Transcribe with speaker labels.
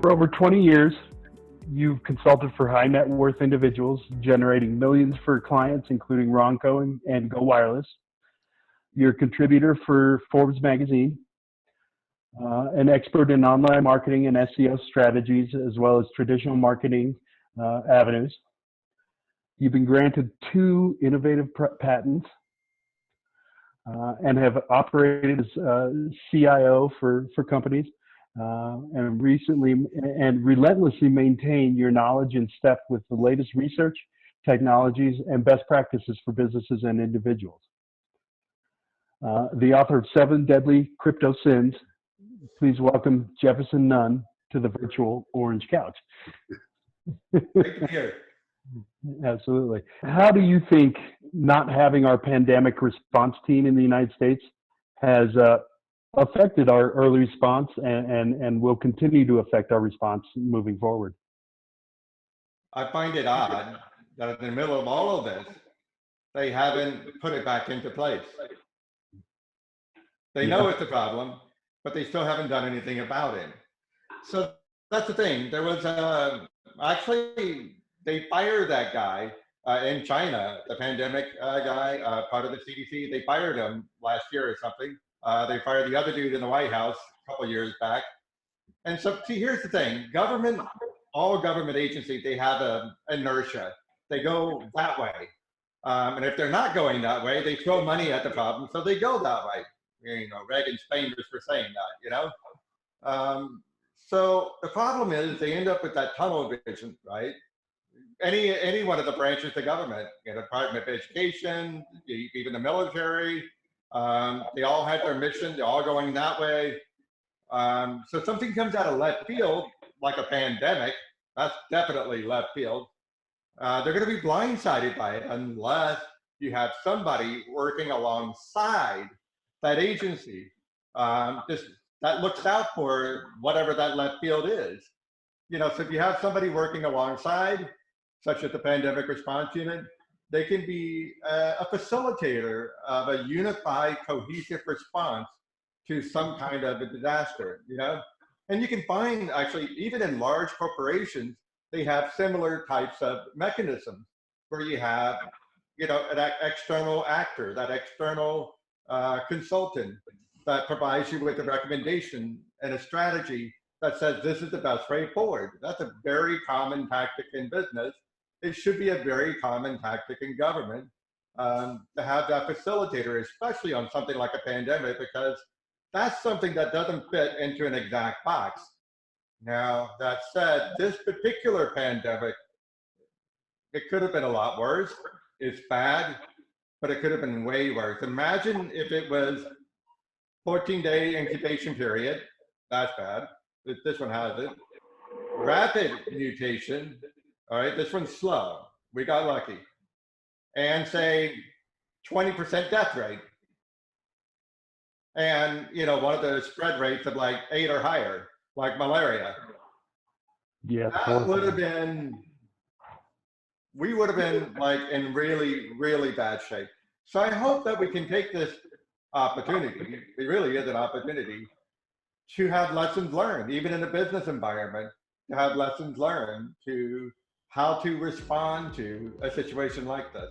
Speaker 1: For over 20 years, you've consulted for high net worth individuals, generating millions for clients, including Ronco and Go Wireless. You're a contributor for Forbes magazine, an expert in online marketing and SEO strategies, as well as traditional marketing avenues. You've been granted 2 innovative patents and have operated as CIO for companies. And recently and relentlessly maintain your knowledge in step with the latest research, technologies, and best practices for businesses and individuals. The author of 7 Deadly Crypto Sins, please welcome Jefferson Nunn to the virtual Orange Couch.
Speaker 2: Great to hear.
Speaker 1: Absolutely. How do you think not having our pandemic response team in the United States has affected our early response and will continue to affect our response moving forward?
Speaker 2: I find it odd that in the middle of all of this, they haven't put it back into place. They know it's a problem, but they still haven't done anything about it. So that's the thing. There was actually, they fired that guy in China, the pandemic guy, part of the CDC. They fired him last year or something. They fired the other dude in the White House a couple of years back. And so, see, here's the thing. Government, all government agencies, they have an inertia. They go that way. And if they're not going that way, they throw money at the problem, so they go that way. You know, Reagan's famous for saying that, you know? So the problem is they end up with that tunnel vision, right? Any one of the branches of government, you know, Department of Education, even the military, they all have their mission. They're all going that way. So something comes out of left field, like a pandemic, that's definitely left field. They're going to be blindsided by it unless you have somebody working alongside that agency that looks out for whatever that left field is. You know, so if you have somebody working alongside, such as the pandemic response unit, they can be a facilitator of a unified, cohesive response to some kind of a disaster, you know? And you can find, actually, even in large corporations, they have similar types of mechanisms where you have, you know, an external actor, that external consultant that provides you with a recommendation and a strategy that says this is the best way forward. That's a very common tactic in business. It should be a very common tactic in government to have that facilitator, especially on something like a pandemic, because that's something that doesn't fit into an exact box. Now, that said, this particular pandemic, it could have been a lot worse. It's bad, but it could have been way worse. Imagine if it was 14-day incubation period. That's bad. This one has it. Rapid mutation. All right, this one's slow. We got lucky. And say 20% death rate. And, you know, one of the spread rates of like 8 or higher, like malaria.
Speaker 1: Yeah,
Speaker 2: that would have been, we would have been like in really, really bad shape. So I hope that we can take this opportunity, it really is an opportunity, to have lessons learned, even in a business environment, to have lessons learned to how to respond to a situation like this.